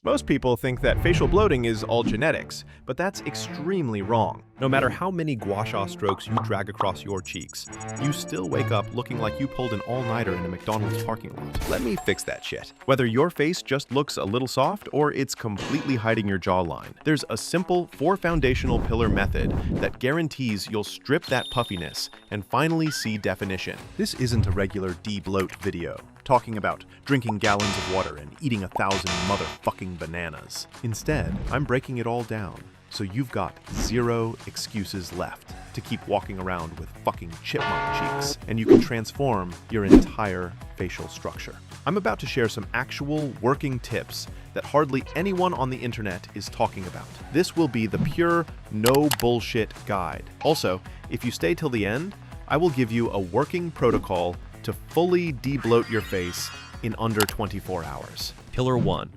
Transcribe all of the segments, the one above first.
Most people think that facial bloating is all genetics, but that's extremely wrong. No matter how many gua sha strokes you drag across your cheeks, you still wake up looking like you pulled an all-nighter in a McDonald's parking lot. Let me fix that shit. Whether your face just looks a little soft or it's completely hiding your jawline, there's a simple 4 foundational pillar method that guarantees you'll strip that puffiness and finally see definition. This isn't a regular Debloat video talking about drinking gallons of water and eating 1,000 motherfucking bananas. Instead, I'm breaking it all down so you've got 0 excuses left to keep walking around with fucking chipmunk cheeks, and you can transform your entire facial structure. I'm about to share some actual working tips that hardly anyone on the internet is talking about. This will be the pure, no bullshit guide. Also, if you stay till the end, I will give you a working protocol to fully debloat your face in under 24 hours. Pillar 1,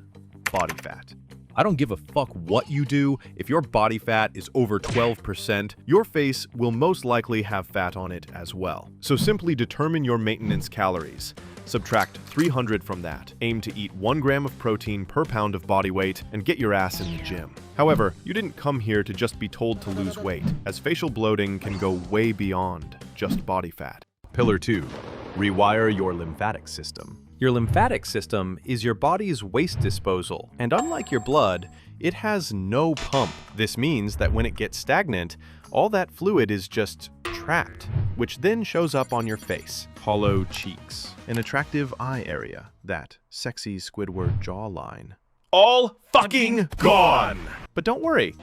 body fat. I don't give a fuck what you do. If your body fat is over 12%, your face will most likely have fat on it as well. So simply determine your maintenance calories. Subtract 300 from that. Aim to eat 1 gram of protein per pound of body weight and get your ass in the gym. However, you didn't come here to just be told to lose weight, as facial bloating can go way beyond just body fat. Pillar 2, rewire your lymphatic system. Your lymphatic system is your body's waste disposal, and unlike your blood, it has no pump. This means that when it gets stagnant, all that fluid is just trapped, which then shows up on your face. Hollow cheeks, an attractive eye area, that sexy Squidward jawline. All fucking gone! But don't worry,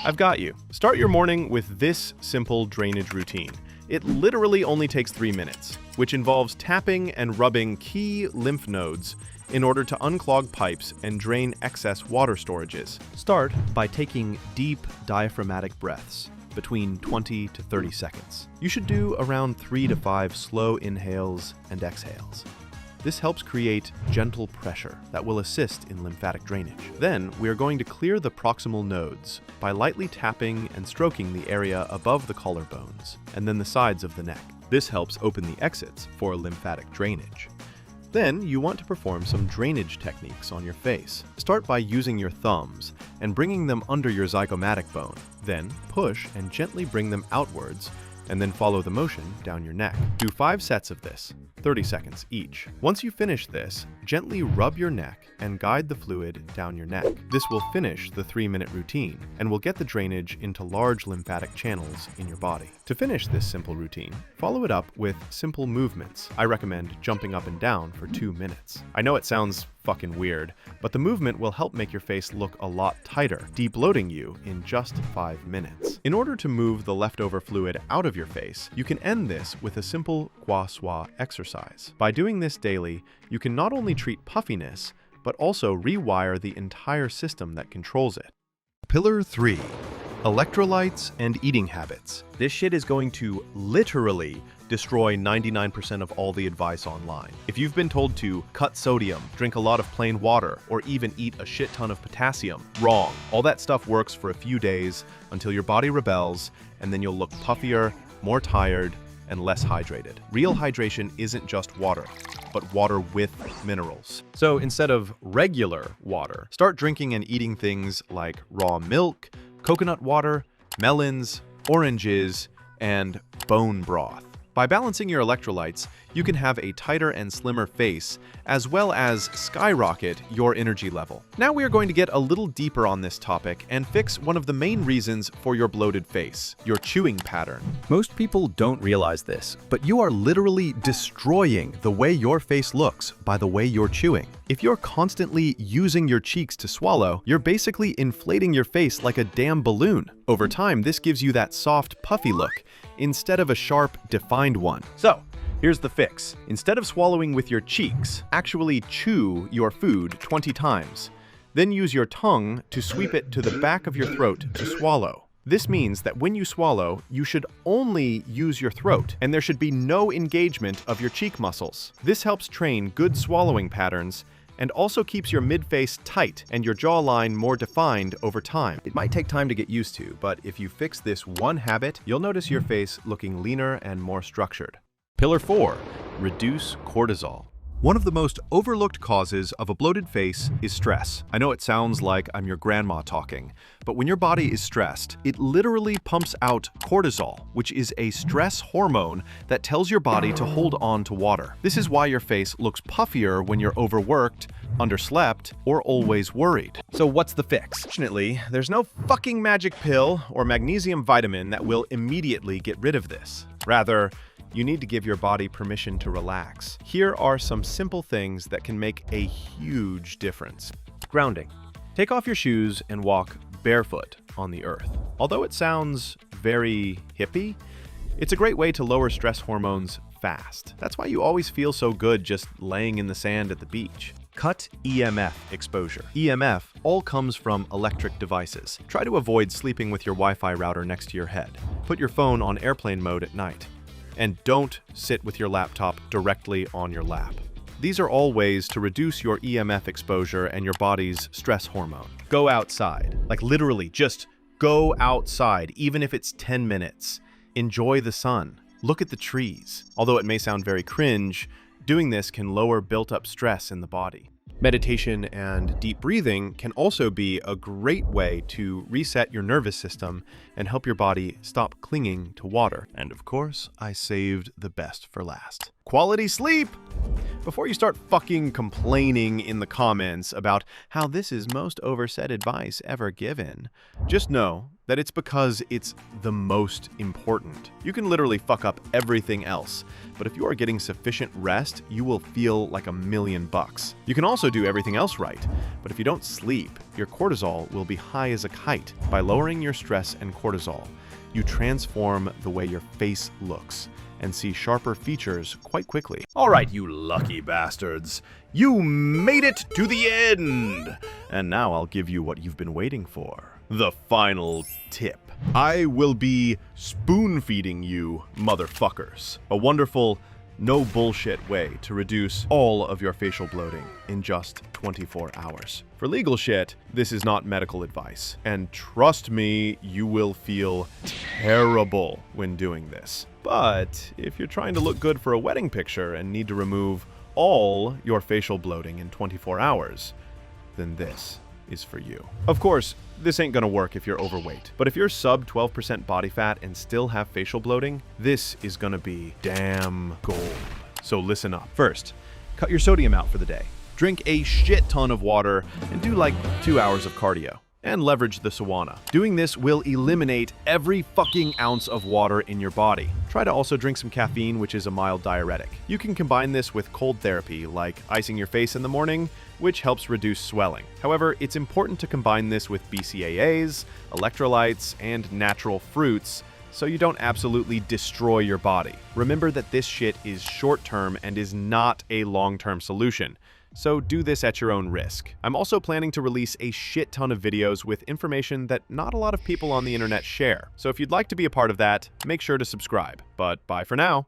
I've got you. Start your morning with this simple drainage routine. It literally only takes 3 minutes, which involves tapping and rubbing key lymph nodes in order to unclog pipes and drain excess water storages. Start by taking deep diaphragmatic breaths between 20 to 30 seconds. You should do around 3 to 5 slow inhales and exhales. This helps create gentle pressure that will assist in lymphatic drainage. Then, we are going to clear the proximal nodes by lightly tapping and stroking the area above the collarbones and then the sides of the neck. This helps open the exits for lymphatic drainage. Then, you want to perform some drainage techniques on your face. Start by using your thumbs and bringing them under your zygomatic bone. Then, push and gently bring them outwards, and then follow the motion down your neck. Do 5 sets of this, 30 seconds each. Once you finish this, gently rub your neck and guide the fluid down your neck. This will finish the 3-minute routine and will get the drainage into large lymphatic channels in your body. To finish this simple routine, follow it up with simple movements. I recommend jumping up and down for 2 minutes. I know it sounds fucking weird, but the movement will help make your face look a lot tighter, debloating you in just 5 minutes. In order to move the leftover fluid out of your face, you can end this with a simple gua sha exercise. By doing this daily, you can not only treat puffiness, but also rewire the entire system that controls it. Pillar 3, electrolytes and eating habits. This shit is going to literally destroy 99% of all the advice online. If you've been told to cut sodium, drink a lot of plain water, or even eat a shit ton of potassium, wrong. All that stuff works for a few days until your body rebels, and then you'll look puffier, more tired, and less hydrated. Real hydration isn't just water, but water with minerals. So instead of regular water, start drinking and eating things like raw milk, coconut water, melons, oranges, and bone broth. By balancing your electrolytes, you can have a tighter and slimmer face, as well as skyrocket your energy level. Now we are going to get a little deeper on this topic and fix one of the main reasons for your bloated face, your chewing pattern. Most people don't realize this, but you are literally destroying the way your face looks by the way you're chewing. If you're constantly using your cheeks to swallow, you're basically inflating your face like a damn balloon. Over time, this gives you that soft, puffy look, instead of a sharp, defined one. So, here's the fix. Instead of swallowing with your cheeks, actually chew your food 20 times. Then use your tongue to sweep it to the back of your throat to swallow. This means that when you swallow, you should only use your throat, and there should be no engagement of your cheek muscles. This helps train good swallowing patterns and also keeps your mid-face tight and your jawline more defined over time. It might take time to get used to, but if you fix this one habit, you'll notice your face looking leaner and more structured. Pillar 4, reduce cortisol. One of the most overlooked causes of a bloated face is stress. I know it sounds like I'm your grandma talking, but when your body is stressed, it literally pumps out cortisol, which is a stress hormone that tells your body to hold on to water. This is why your face looks puffier when you're overworked, underslept, or always worried. So what's the fix? Fortunately, there's no fucking magic pill or magnesium vitamin that will immediately get rid of this. Rather, you need to give your body permission to relax. Here are some simple things that can make a huge difference. Grounding. Take off your shoes and walk barefoot on the earth. Although it sounds very hippie, it's a great way to lower stress hormones fast. That's why you always feel so good just laying in the sand at the beach. Cut EMF exposure. EMF all comes from electric devices. Try to avoid sleeping with your Wi-Fi router next to your head. Put your phone on airplane mode at night. And don't sit with your laptop directly on your lap. These are all ways to reduce your EMF exposure and your body's stress hormone. Go outside. Like literally, just go outside, even if it's 10 minutes. Enjoy the sun. Look at the trees. Although it may sound very cringe, doing this can lower built-up stress in the body. Meditation and deep breathing can also be a great way to reset your nervous system and help your body stop clinging to water. And of course, I saved the best for last. Quality sleep! Before you start fucking complaining in the comments about how this is most oversaid advice ever given, just know that it's because it's the most important. You can literally fuck up everything else, but if you are getting sufficient rest, you will feel like $1,000,000. You can also do everything else right, but if you don't sleep, your cortisol will be high as a kite. By lowering your stress and cortisol, you transform the way your face looks and see sharper features quite quickly. All right, you lucky bastards. You made it to the end! And now I'll give you what you've been waiting for. The final tip. I will be spoon-feeding you, motherfuckers. A wonderful, no bullshit way to reduce all of your facial bloating in just 24 hours. For legal shit, this is not medical advice. And trust me, you will feel terrible when doing this. But if you're trying to look good for a wedding picture and need to remove all your facial bloating in 24 hours, then this is for you. Of course, this ain't gonna work if you're overweight, but if you're sub 12% body fat and still have facial bloating, this is gonna be damn gold. So listen up. First, cut your sodium out for the day. Drink a shit ton of water and do like 2 hours of cardio. And leverage the sauna. Doing this will eliminate every fucking ounce of water in your body. Try to also drink some caffeine, which is a mild diuretic. You can combine this with cold therapy, like icing your face in the morning, which helps reduce swelling. However, it's important to combine this with BCAAs, electrolytes, and natural fruits, so you don't absolutely destroy your body. Remember that this shit is short-term and is not a long-term solution. So do this at your own risk. I'm also planning to release a shit ton of videos with information that not a lot of people on the internet share. So if you'd like to be a part of that, make sure to subscribe. But bye for now.